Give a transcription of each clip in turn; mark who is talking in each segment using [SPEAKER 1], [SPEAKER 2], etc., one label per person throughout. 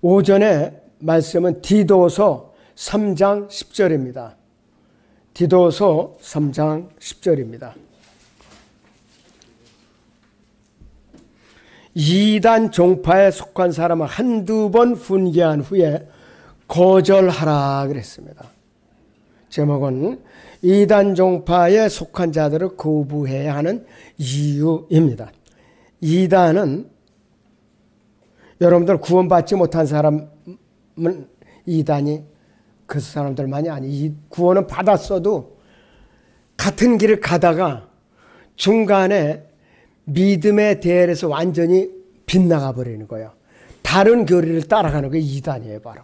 [SPEAKER 1] 오전에 말씀은 디도서 3장 10절입니다. 디도서 3장 10절입니다. 이단 종파에 속한 사람은 한두 번 훈계한 후에 거절하라 그랬습니다. 제목은 이단 종파에 속한 자들을 거부해야 하는 이유입니다. 이단은 여러분들 구원받지 못한 사람은 이단이 그 사람들만이 아니, 구원은 받았어도 같은 길을 가다가 중간에 믿음의 대열에서 완전히 빗나가 버리는 거예요. 다른 교리를 따라가는 게 이단이에요. 바로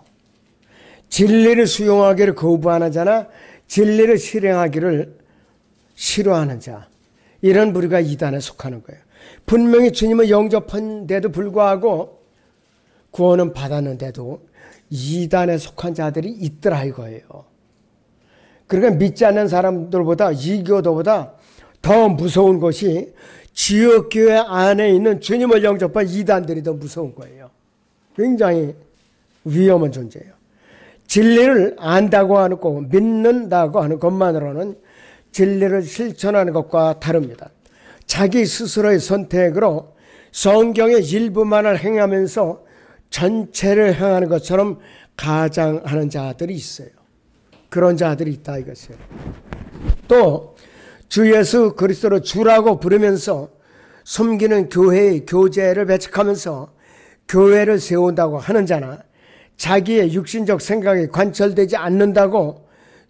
[SPEAKER 1] 진리를 수용하기를 거부하는 자나 진리를 실행하기를 싫어하는 자, 이런 부류가 이단에 속하는 거예요. 분명히 주님을 영접한 데도 불구하고 구원은 받았는데도 이단에 속한 자들이 있더라 이거예요. 그러니까 믿지 않는 사람들보다, 이교도보다 더 무서운 것이 지역교회 안에 있는 주님을 영접한 이단들이 더 무서운 거예요. 굉장히 위험한 존재예요. 진리를 안다고 하고 믿는다고 하는 것만으로는 진리를 실천하는 것과 다릅니다. 자기 스스로의 선택으로 성경의 일부만을 행하면서 전체를 행하는 것처럼 가장하는 자들이 있어요. 그런 자들이 있다 이것이에요. 또 주 예수 그리스도를 주라고 부르면서 섬기는 교회의 교제를 배척하면서 교회를 세운다고 하는 자나, 자기의 육신적 생각이 관철되지 않는다고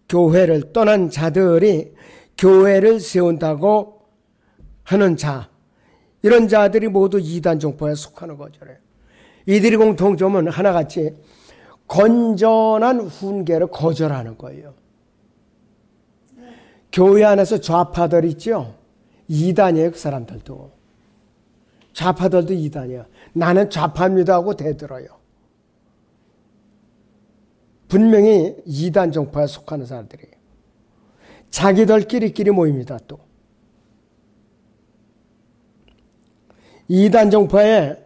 [SPEAKER 1] 교회를 떠난 자들이 교회를 세운다고 하는 자, 이런 자들이 모두 이단 종파에 속하는 거죠. 이들이 공통점은 하나같이 건전한 훈계를 거절하는 거예요. 교회 안에서 좌파들 있죠? 이단이에요. 그 사람들도. 좌파들도 이단이야. 나는 좌파입니다 하고 대들어요. 분명히 이단 종파에 속하는 사람들이에요. 자기들끼리 모입니다. 또 이단 종파에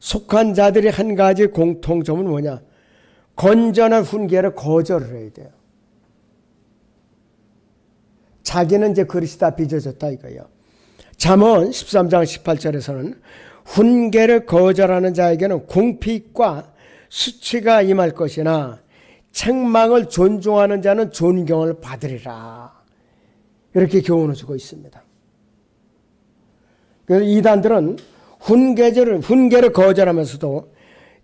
[SPEAKER 1] 속한 자들이 한 가지 공통점은 뭐냐? 건전한 훈계를 거절을 해야 돼요. 자기는 이제 그릇이 다 빚어졌다 이거예요. 잠언 13장 18절에서는 훈계를 거절하는 자에게는 궁핍과 수치가 임할 것이나 책망을 존중하는 자는 존경을 받으리라, 이렇게 교훈을 주고 있습니다. 그래서 이단들은 훈계를 거절하면서도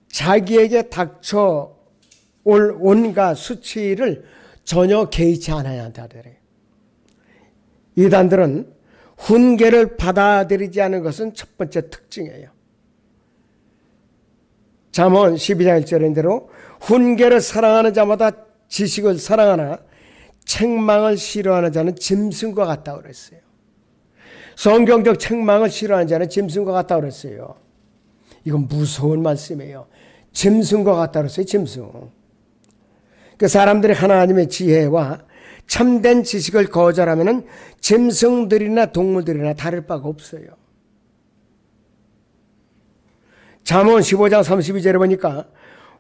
[SPEAKER 1] 자기에게 닥쳐올 온갖 수치를 전혀 개의치 않아야 한다. 이단들은 훈계를 받아들이지 않는 것은 첫 번째 특징이에요. 잠언 12장 1절인 대로 훈계를 사랑하는 자마다 지식을 사랑하나 책망을 싫어하는 자는 짐승과 같다고 그랬어요. 성경적 책망을 싫어하는 자는 짐승과 같다고 그랬어요. 이건 무서운 말씀이에요. 짐승과 같다고 그랬어요. 짐승. 그 사람들이 하나님의 지혜와 참된 지식을 거절하면 짐승들이나 동물들이나 다를 바가 없어요. 잠언 15장 32절에 보니까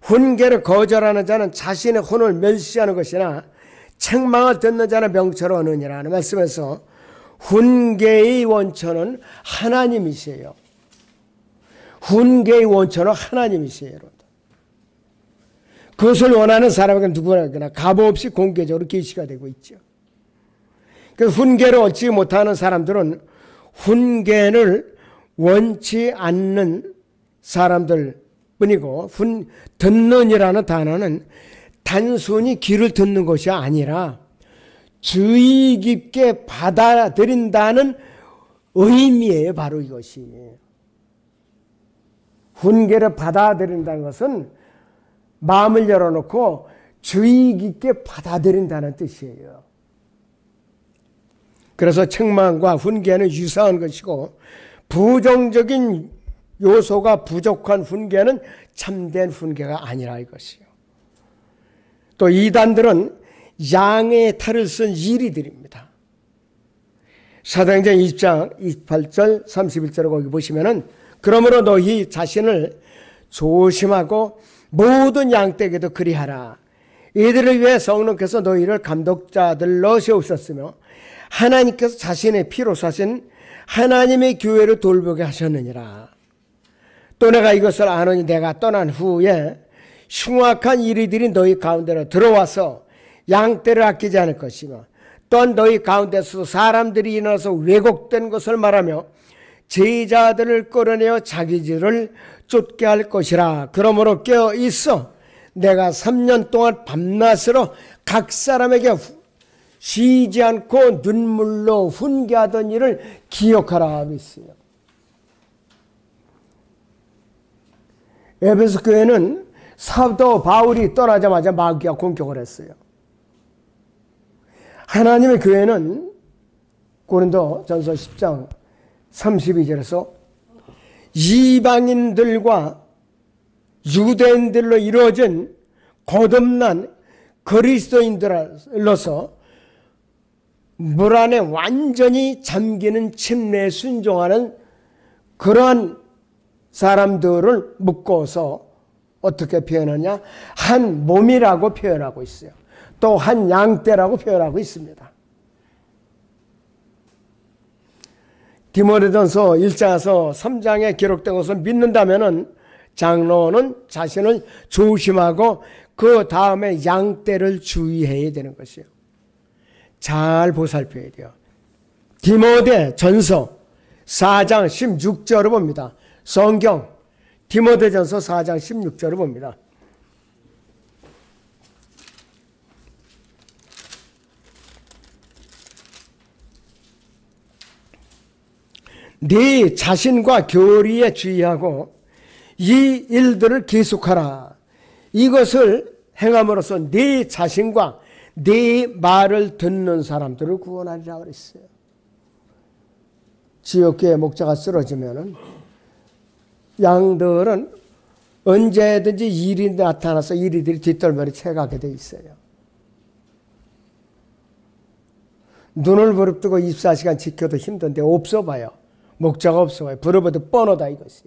[SPEAKER 1] 훈계를 거절하는 자는 자신의 혼을 멸시하는 것이나 책망을 듣는 자는 명철을 얻느니라 하는 말씀에서 훈계의 원천은 하나님이세요. 훈계의 원천은 하나님이세요. 그것을 원하는 사람에게 누구나 값없이 공개적으로 계시가 되고 있죠. 그래서 훈계를 얻지 못하는 사람들은 훈계를 원치 않는 사람들 뿐이고, 듣는이라는 단어는 단순히 귀를 듣는 것이 아니라 주의 깊게 받아들인다는 의미예요. 바로 이것이. 훈계를 받아들인다는 것은 마음을 열어놓고 주의 깊게 받아들인다는 뜻이에요. 그래서 책망과 훈계는 유사한 것이고, 부정적인 요소가 부족한 훈계는 참된 훈계가 아니라 이것이요. 또 이단들은 양의 탈을 쓴 이리들입니다. 사도행전 20장 28절 31절을 거기 보시면은, 그러므로 너희 자신을 조심하고 모든 양떼에게도 그리하라. 이들을 위해 성령께서 너희를 감독자들로 세우셨으며 하나님께서 자신의 피로 사신 하나님의 교회를 돌보게 하셨느니라. 또 내가 이것을 아노니 내가 떠난 후에 흉악한 이리들이 너희 가운데로 들어와서 양떼를 아끼지 않을 것이며 또한 너희 가운데서 사람들이 일어나서 왜곡된 것을 말하며 제자들을 끌어내어 자기 집을 쫓게 할 것이라. 그러므로 깨어 있어 내가 3년 동안 밤낮으로 각 사람에게 쉬지 않고 눈물로 훈계하던 일을 기억하라 하였어요. 에베소 교회는 사도 바울이 떠나자마자 마귀가 공격을 했어요. 하나님의 교회는 고린도전서 10장 32절에서 이방인들과 유대인들로 이루어진 거듭난 그리스도인들로서 물 안에 완전히 잠기는 침례에 순종하는 그러한 사람들을 묶어서 어떻게 표현하냐? 한 몸이라고 표현하고 있어요. 또 한 양떼라고 표현하고 있습니다. 디모데전서 1장에서 3장에 기록된 것을 믿는다면 장로는 자신을 조심하고 그 다음에 양떼를 주의해야 되는 것이에요. 잘 보살펴야 돼요. 디모데전서 4장 16절을 봅니다. 성경 디모데전서 4장 16절을 봅니다. 네 자신과 교리에 주의하고 이 일들을 계속하라. 이것을 행함으로써 네 자신과 네 말을 듣는 사람들을 구원하리라 그랬어요. 지역교회 목자가 쓰러지면은 양들은 언제든지 일이 나타나서 이리들이 뒷덜머리 채가게 돼 있어요. 눈을 부릅뜨고 24시간 지켜도 힘든데 없어 봐요. 목자가 없어 봐요. 부르버도 뻔하다 이것이.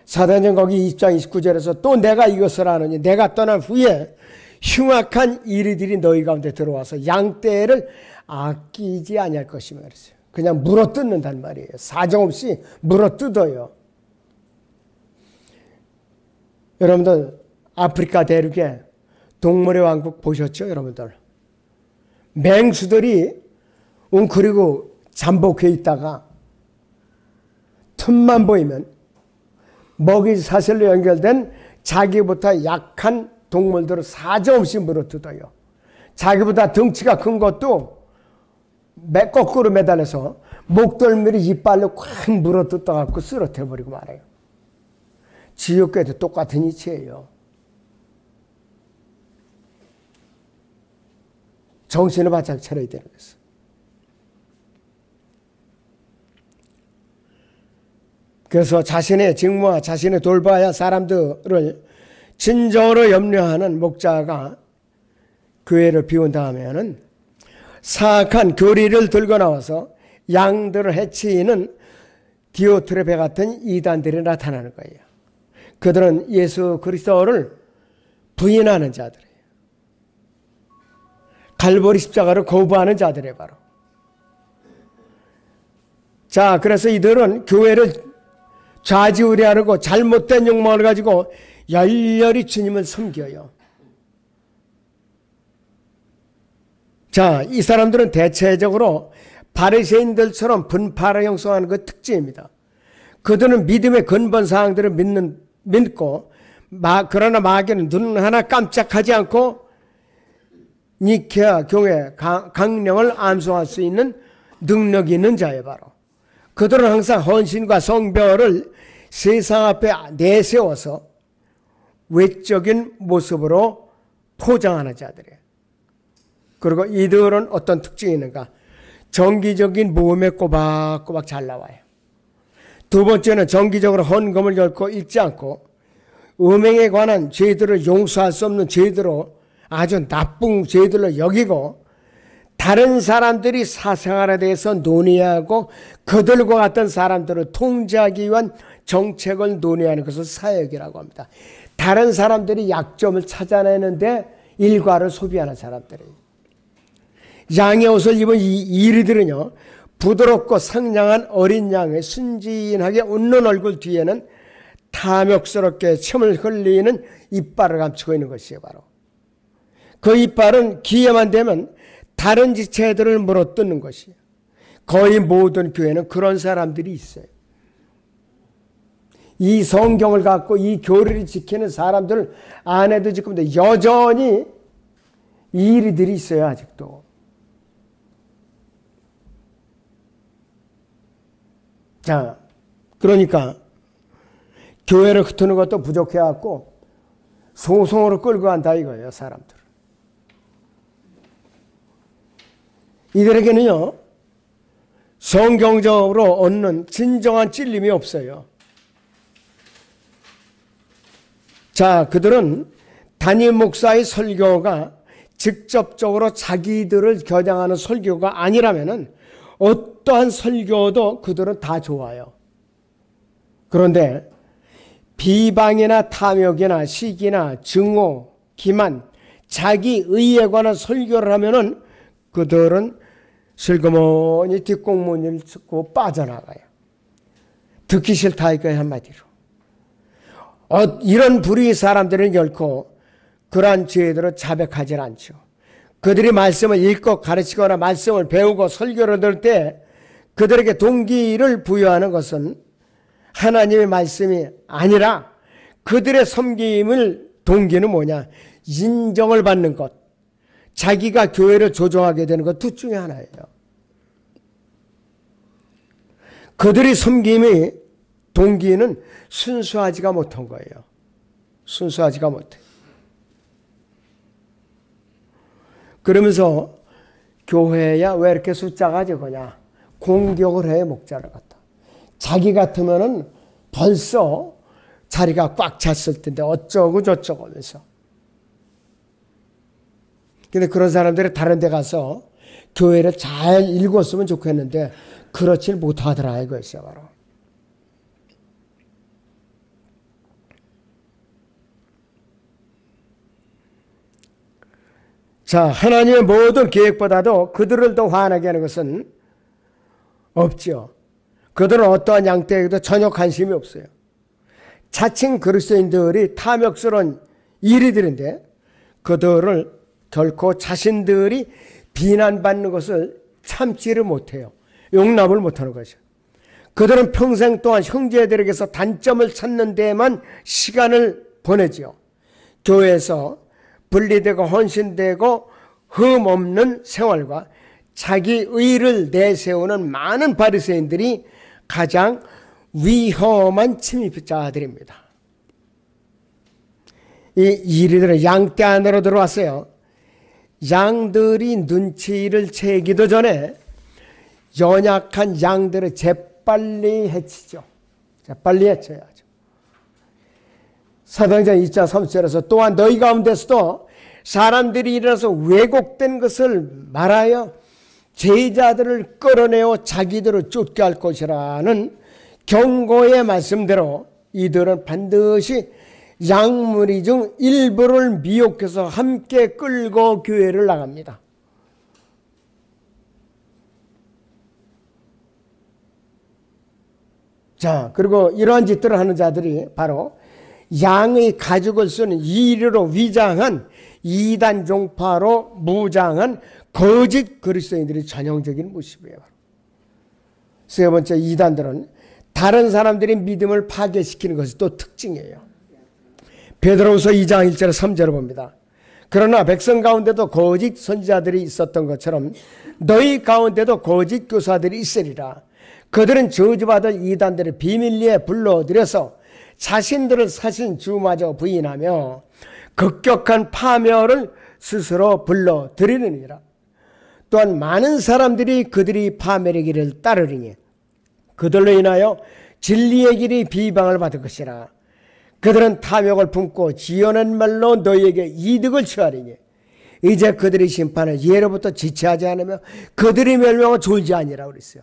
[SPEAKER 1] 사도행전 거기 20장 29절에서 또 내가 이것을 아느니 내가 떠난 후에 흉악한 이리들이 너희 가운데 들어와서 양떼를 아끼지 아니할 것이며 그랬어요. 그냥 물어뜯는단 말이에요. 사정없이 물어뜯어요. 여러분들 아프리카 대륙에 동물의 왕국 보셨죠? 여러분들 맹수들이 웅크리고 잠복해 있다가 틈만 보이면 먹이 사슬로 연결된 자기보다 약한 동물들을 사정없이 물어뜯어요. 자기보다 덩치가 큰 것도 거꾸로 매달려서 목덜미를 이빨로 콱 물어뜯어갖고 쓰러뜨려버리고 말아요. 지옥교회도 똑같은 이치예요. 정신을 바짝 차려야 되는 거죠. 그래서 자신의 직무와 자신의 돌봐야 할 사람들을 진정으로 염려하는 목자가 교회를 비운 다음에는 사악한 교리를 들고 나와서 양들을 해치는 디오트레베 같은 이단들이 나타나는 거예요. 그들은 예수 그리스도를 부인하는 자들이에요. 갈보리 십자가를 거부하는 자들이에요, 바로. 자, 그래서 이들은 교회를 좌지우지하고 잘못된 욕망을 가지고 열렬히 주님을 섬겨요. 자, 이 사람들은 대체적으로 바리새인들처럼 분파를 형성하는 그 특징입니다. 그들은 믿음의 근본 사항들을 믿고 그러나 마귀는 눈 하나 깜짝하지 않고 니케아 교회 강령을 암송할 수 있는 능력이 있는 자예요, 바로. 그들은 항상 헌신과 성별을 세상 앞에 내세워서 외적인 모습으로 포장하는 자들이에요. 그리고 이들은 어떤 특징이 있는가? 정기적인 모험에 꼬박꼬박 잘 나와요. 두 번째는 정기적으로 헌금을 결코 잊지 않고 음행에 관한 죄들을 용서할 수 없는 죄들로 아주 나쁜 죄들로 여기고 다른 사람들이 사생활에 대해서 논의하고 그들과 같은 사람들을 통제하기 위한 정책을 논의하는 것을 사역이라고 합니다. 다른 사람들이 약점을 찾아내는데 일과를 소비하는 사람들이에요. 양의 옷을 입은 이 이리들은요, 부드럽고 상냥한 어린 양의 순진하게 웃는 얼굴 뒤에는 탐욕스럽게 침을 흘리는 이빨을 감추고 있는 것이에요. 바로 그 이빨은 기회만 되면 다른 지체들을 물어뜯는 것이에요. 거의 모든 교회는 그런 사람들이 있어요. 이 성경을 갖고 이 교리를 지키는 사람들 안에도 지금 여전히 이 일들이 있어요. 아직도. 자, 그러니까 교회를 흩트는 것도 부족해갖고 소송으로 끌고 간다 이거예요. 사람들. 이들에게는요, 성경적으로 얻는 진정한 찔림이 없어요. 자, 그들은 담임 목사의 설교가 직접적으로 자기들을 겨냥하는 설교가 아니라면은 어떠한 설교도 그들은 다 좋아요. 그런데 비방이나 탐욕이나 시기나 증오, 기만, 자기 의에 관한 설교를 하면은 그들은 슬그머니 뒷공문을 듣고 빠져나가요. 듣기 싫다 이거예요, 한마디로. 이런 불의의 사람들은 결코 그러한 죄들을 자백하지 않죠. 그들이 말씀을 읽고 가르치거나 말씀을 배우고 설교를 들을 때 그들에게 동기를 부여하는 것은 하나님의 말씀이 아니라 그들의 섬김을 동기는 뭐냐? 인정을 받는 것. 자기가 교회를 조종하게 되는 것 둘 중에 하나예요. 그들이 섬김의 동기는 순수하지가 못한 거예요. 순수하지가 못해. 그러면서 교회야 왜 이렇게 숫자가 적으냐? 공격을 해, 목자를 갖다. 자기 같으면은 벌써 자리가 꽉 찼을 텐데 어쩌고 저쩌고 하면서. 근데 그런 사람들이 다른 데 가서 교회를 잘 읽었으면 좋겠는데 그렇질 못하더라 이것이야 바로. 자, 하나님의 모든 계획보다도 그들을 더 화나게 하는 것은 없죠. 그들은 어떠한 양떼에게도 전혀 관심이 없어요. 자칭 그리스도인들이 탐욕스러운 이리들인데 그들을 결코 자신들이 비난받는 것을 참지를 못해요. 용납을 못하는 거죠. 그들은 평생 동안 형제들에게서 단점을 찾는 데에만 시간을 보내지요. 교회에서 분리되고 헌신되고 흠 없는 생활과 자기 의를 내세우는 많은 바리새인들이 가장 위험한 침입자들입니다. 이 이리들은 양떼 안으로 들어왔어요. 양들이 눈치를 채기도 전에 연약한 양들을 재빨리 해치죠. 재빨리 해쳐야죠. 사도행전 2장 3절에서 또한 너희 가운데서도 사람들이 일어나서 왜곡된 것을 말하여 제자들을 끌어내어 자기들을 쫓게 할 것이라는 경고의 말씀대로 이들은 반드시 양무리 중 일부를 미혹해서 함께 끌고 교회를 나갑니다. 자, 그리고 이러한 짓들을 하는 자들이 바로 양의 가죽을 쓰는 이리로 위장한 이단 종파로 무장한 거짓 그리스도인들이 전형적인 모습이에요. 세 번째, 이단들은 다른 사람들의 믿음을 파괴시키는 것이 또 특징이에요. 베드로후서 2장 1절 3절을 봅니다. 그러나 백성 가운데도 거짓 선지자들이 있었던 것처럼 너희 가운데도 거짓 교사들이 있으리라. 그들은 저주받을 이단들을 비밀리에 불러들여서 자신들을 사신 주마저 부인하며 급격한 파멸을 스스로 불러들이느니라. 또한 많은 사람들이 그들이 파멸의 길을 따르리니 그들로 인하여 진리의 길이 비방을 받을 것이라. 그들은 탐욕을 품고 지어낸 말로 너희에게 이득을 취하리니 이제 그들의 심판을 예로부터 지체하지 않으며 그들의 멸망은 졸지 아니라 그랬어요.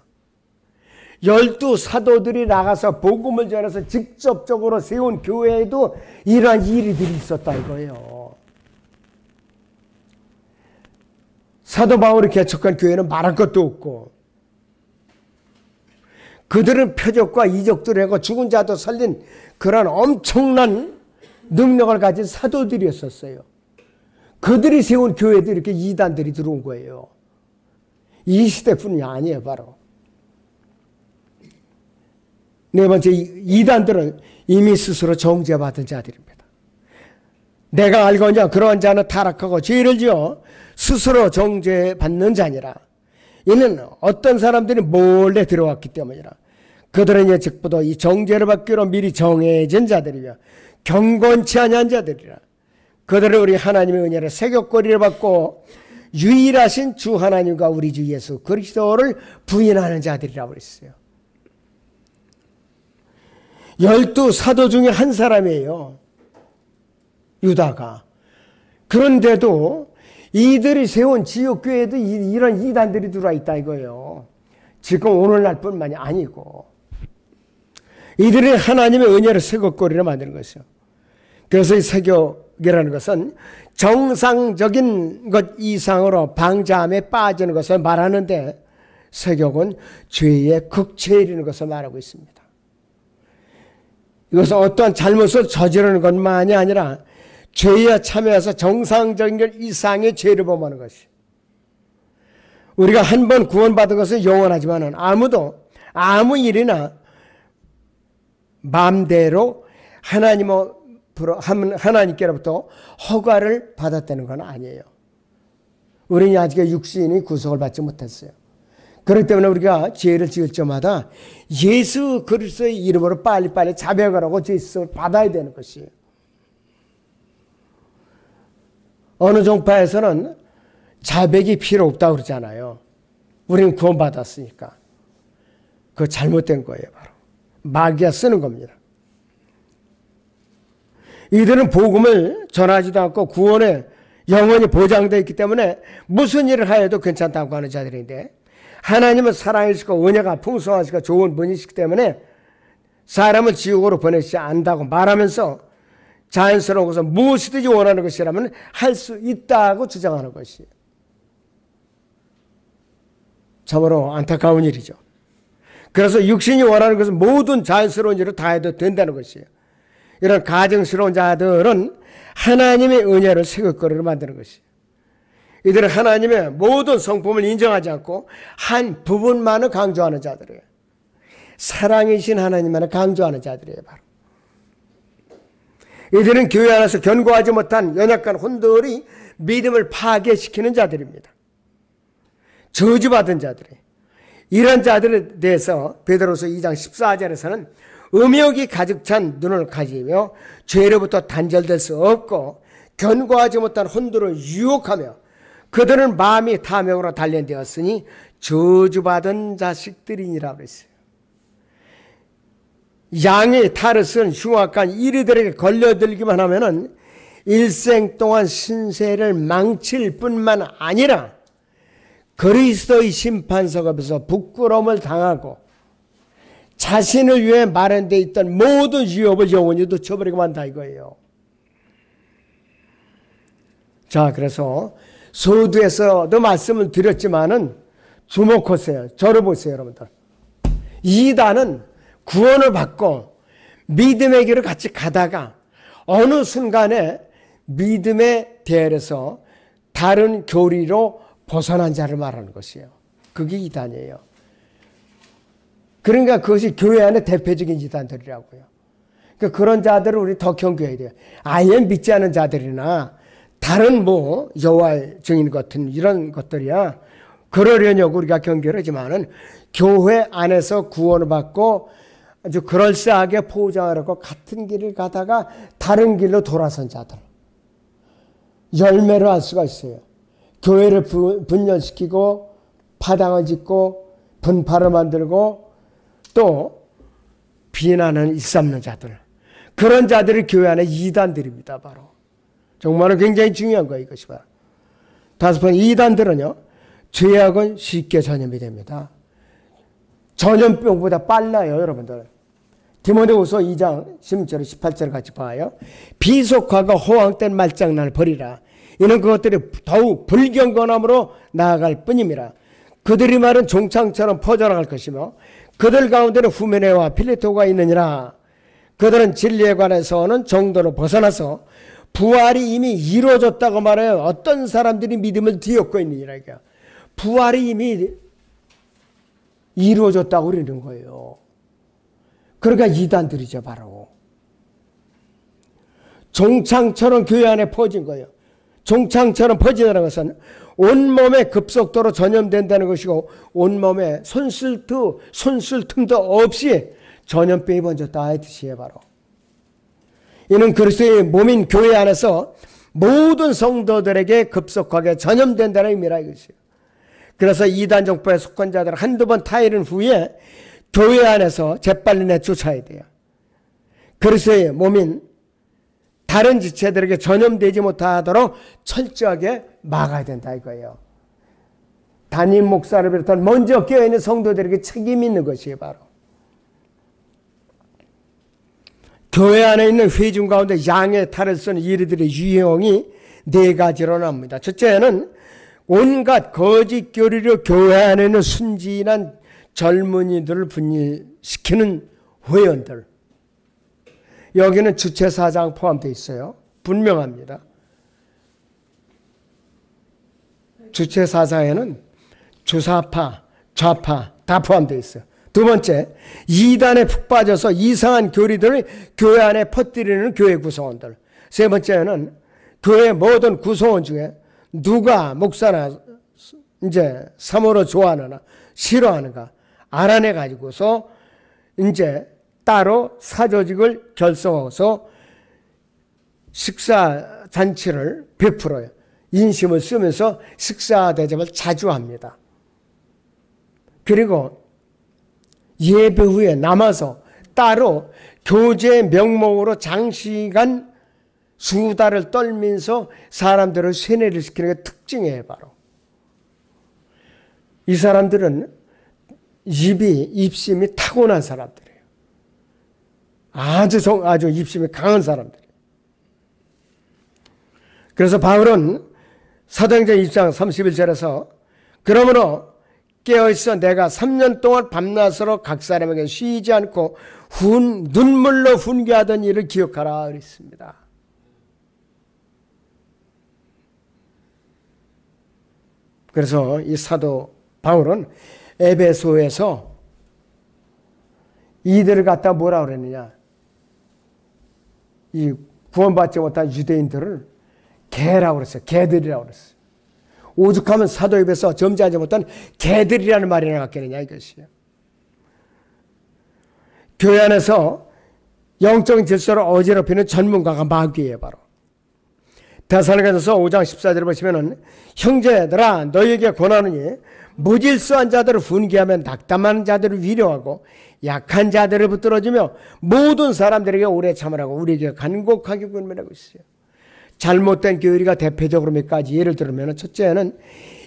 [SPEAKER 1] 12 사도들이 나가서 복음을 전해서 직접적으로 세운 교회에도 이러한 일들이 있었다 이거예요. 사도 바울이 개척한 교회는 말할 것도 없고, 그들은 표적과 이적들을 하고 죽은 자도 살린 그런 엄청난 능력을 가진 사도들이었었어요. 그들이 세운 교회도 이렇게 이단들이 들어온 거예요. 이 시대뿐이 아니에요. 바로 네 번째, 이단들은 이미 스스로 정죄받은 자들입니다. 내가 알거냐 그러한 자는 타락하고 죄를 지어 스스로 정죄받는 자니라. 이는 어떤 사람들이 몰래 들어왔기 때문이라. 그들은 예측보다 이 정죄를 받기로 미리 정해진 자들이며 경건치 아니한 자들이라. 그들은 우리 하나님의 은혜를 세격거리를 받고 유일하신 주 하나님과 우리 주 예수 그리스도를 부인하는 자들이라고 그랬어요. 12 사도 중에 한 사람이에요. 유다가. 그런데도 이들이 세운 지옥교회에도 이런 이단들이 들어와 있다 이거예요. 지금 오늘날 뿐만이 아니고. 이들이 하나님의 은혜를 세격거리로 만드는 것이요. 그래서 이 세격이라는 것은 정상적인 것 이상으로 방자함에 빠지는 것을 말하는데, 세격은 죄의 극치에 이르는 것을 말하고 있습니다. 이것은 어떠한 잘못을 저지르는 것만이 아니라 죄에 참여해서 정상적인 것 이상의 죄를 범하는 것이. 우리가 한 번 구원받은 것은 영원하지만 아무도 아무 일이나 마음대로 하나님께로부터 허가를 받았다는 건 아니에요. 우리는 아직 육신이 구속을 받지 못했어요. 그렇기 때문에 우리가 죄를 지을 때마다 예수 그리스도의 이름으로 빨리빨리 자백을 하고 죄를 받아야 되는 것이에요. 어느 종파에서는 자백이 필요 없다고 그러잖아요. 우리는 구원받았으니까. 그거 잘못된 거예요. 바로 마귀가 쓰는 겁니다. 이들은 복음을 전하지도 않고 구원에 영원히 보장되어 있기 때문에 무슨 일을 하여도 괜찮다고 하는 자들인데, 하나님은 사랑이시고 은혜가 풍성하시고 좋은 분이시기 때문에 사람을 지옥으로 보내시지 않는다고 말하면서 자연스러운 것은 무엇이든지 원하는 것이라면 할 수 있다고 주장하는 것이에요. 참으로 안타까운 일이죠. 그래서 육신이 원하는 것은 모든 자연스러운 일을 다 해도 된다는 것이에요. 이런 가증스러운 자들은 하나님의 은혜를 세격거리로 만드는 것이에요. 이들은 하나님의 모든 성품을 인정하지 않고 한 부분만을 강조하는 자들이에요. 사랑이신 하나님만을 강조하는 자들이에요. 바로 이들은 교회 안에서 견고하지 못한 연약한 혼들이 믿음을 파괴시키는 자들입니다. 저주받은 자들이에요. 이런 자들에 대해서 베드로서 2장 14절에서는 음욕이 가득 찬 눈을 가지며 죄로부터 단절될 수 없고 견고하지 못한 혼들을 유혹하며 그들은 마음이 탐욕으로 단련되었으니 저주받은 자식들이니라 그랬어요. 양의 탈을 쓴 흉악한 이리들에게 걸려들기만 하면은 일생 동안 신세를 망칠 뿐만 아니라 그리스도의 심판석 앞에서 부끄러움을 당하고 자신을 위해 마련되어 있던 모든 유업을 영원히 놓쳐버리고 만다 이거예요. 자, 그래서 소두에서도 말씀을 드렸지만은 주목하세요. 저를 보세요, 여러분들. 이단은 구원을 받고 믿음의 길을 같이 가다가 어느 순간에 믿음의 대열에서 다른 교리로 벗어난 자를 말하는 것이에요. 그게 이단이에요. 그러니까 그것이 교회 안에 대표적인 이단들이라고요. 그러니까 그런 자들을 우리 더 경계해야 돼요. 아예 믿지 않은 자들이나 다른 여호와의 증인 같은 이런 것들이야 그러려냐고 우리가 경계를 하지만은 교회 안에서 구원을 받고 아주 그럴싸하게 포장을 하고 같은 길을 가다가 다른 길로 돌아선 자들 열매를 알 수가 있어요. 교회를 분열시키고 파당을 짓고 분파를 만들고 또 비난을 일삼는 자들, 그런 자들이 교회 안에 이단들입니다. 바로 정말로 굉장히 중요한 거예요. 이것이 바로 다섯 번째, 이단들은요 죄악은 쉽게 전염이 됩니다. 전염병보다 빨라요, 여러분들. 디모데후서 2장 16절 18절 같이 봐요. 비속화가 호황된 말장난을 버리라. 이는 그것들이 더욱 불경건함으로 나아갈 뿐임이라. 그들이 말은 종창처럼 퍼져나갈 것이며 그들 가운데는 후메네와 필레토가 있느니라. 그들은 진리에 관해서는 정도로 벗어나서 부활이 이미 이루어졌다고 말해요. 어떤 사람들이 믿음을 뒤엎고 있느니라. 부활이 이미 이루어졌다고 그러는 거예요. 그러니까 이단들이죠, 바로. 종창처럼 교회 안에 퍼진 거예요. 종창처럼 퍼진다는 것은 온몸에 급속도로 전염된다는 것이고 온몸에 손쓸 틈도 없이 전염병이 번졌다 이 뜻이에요, 바로. 이는 그리스도의 몸인 교회 안에서 모든 성도들에게 급속하게 전염된다는 의미라 이것이에요. 그래서 이단 정파에 속한 자들을 한두 번 타이른 후에 교회 안에서 재빨리 내쫓아야 돼요. 그리스도의 몸인 다른 지체들에게 전염되지 못하도록 철저하게 막아야 된다 이거예요. 담임 목사를 비롯한 먼저 깨어있는 성도들에게 책임이 있는 것이에요, 바로. 교회 안에 있는 회중 가운데 양의 탈을 쓰는 이들의 유형이 네 가지로 나옵니다. 첫째는 온갖 거짓 교리로 교회 안에 있는 순진한 젊은이들을 분리시키는 회원들. 여기는 주체사장 포함되어 있어요. 분명합니다. 주체사장에는 주사파, 좌파 다 포함되어 있어요. 두 번째, 이단에 푹 빠져서 이상한 교리들을 교회 안에 퍼뜨리는 교회 구성원들. 세 번째는 교회 모든 구성원 중에 누가 목사나 이제 사모로 좋아하느나 싫어하는가 알아내 가지고서 이제 따로 사조직을 결성해서 식사 잔치를 베풀어요. 인심을 쓰면서 식사 대접을 자주 합니다. 그리고 예배 후에 남아서 따로 교제 명목으로 장시간 수다를 떨면서 사람들을 세뇌를 시키는 게 특징이에요, 바로. 이 사람들은 입심이 타고난 사람들이에요. 아주 입심이 강한 사람들이에요. 그래서 바울은 사도행전 2장 31절에서 그러므로 깨어있어 내가 3년 동안 밤낮으로 각 사람에게 쉬지 않고 눈물로 훈계하던 일을 기억하라 그랬습니다. 그래서 이 사도 바울은 에베소에서 이들을 갖다 뭐라 그랬느냐, 이 구원받지 못한 유대인들을 개라고 그랬어요. 개들이라고 그랬어요. 오죽하면 사도 입에서 점지하지 못한 개들이라는 말이 나왔겠느냐 이것이에요. 교회 안에서 영적 질서를 어지럽히는 전문가가 마귀예요, 바로. 데살로니가전서 5장 14절을 보시면은 형제들아 너희에게 권하노니 무질서한 자들을 훈계하며 낙담하는 자들을 위로하고 약한 자들을 붙들어주며 모든 사람들에게 오래 참으라고 우리에게 간곡하게 권면하고 있어요. 잘못된 교리가 대표적으로 몇 가지 예를 들면, 첫째는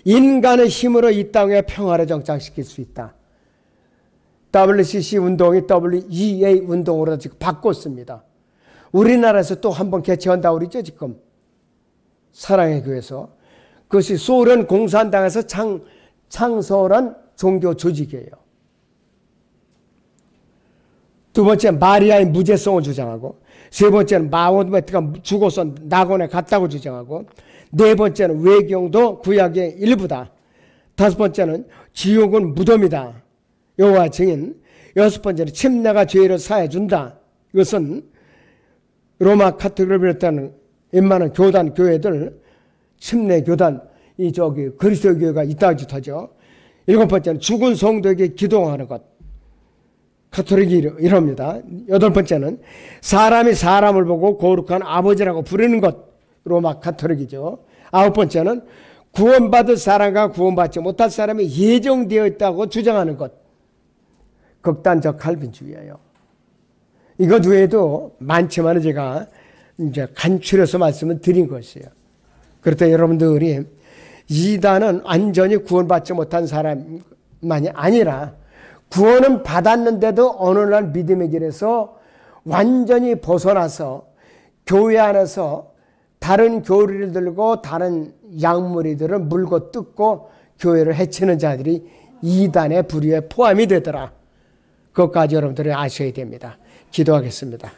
[SPEAKER 1] 인간의 힘으로 이 땅에 평화를 정착시킬 수 있다. WCC 운동이 WEA 운동으로 지금 바꿨습니다. 우리나라에서 또 한 번 개최한다고 그러죠, 지금. 사랑의 교회에서. 그것이 소련 공산당에서 창설한 종교 조직이에요. 두 번째, 마리아의 무죄성을 주장하고, 세 번째는 마호메트가 죽어서 낙원에 갔다고 주장하고, 네 번째는 외경도 구약의 일부다. 다섯 번째는 지옥은 무덤이다. 여호와 증인. 여섯 번째는 침례가 죄를 사해준다. 이것은 로마 카톨릭을 비롯한 웬만한 교단, 교회들, 침례 교단, 그리스도 교회가 이따위 짓하죠. 일곱 번째는 죽은 성도에게 기도하는 것. 카톨릭이 이럽니다. 여덟 번째는 사람이 사람을 보고 거룩한 아버지라고 부르는 것. 로마 카톨릭이죠. 아홉 번째는 구원받을 사람과 구원받지 못할 사람이 예정되어 있다고 주장하는 것. 극단적 칼빈주의예요. 이것 외에도 많지만 제가 이제 간추려서 말씀을 드린 것이에요. 그렇다 여러분들이 이단은 완전히 구원받지 못한 사람만이 아니라 구원은 받았는데도 어느 날 믿음의 길에서 완전히 벗어나서 교회 안에서 다른 교리를 들고 다른 약무리들을 물고 뜯고 교회를 해치는 자들이 이단의 부류에 포함이 되더라. 그것까지 여러분들이 아셔야 됩니다. 기도하겠습니다.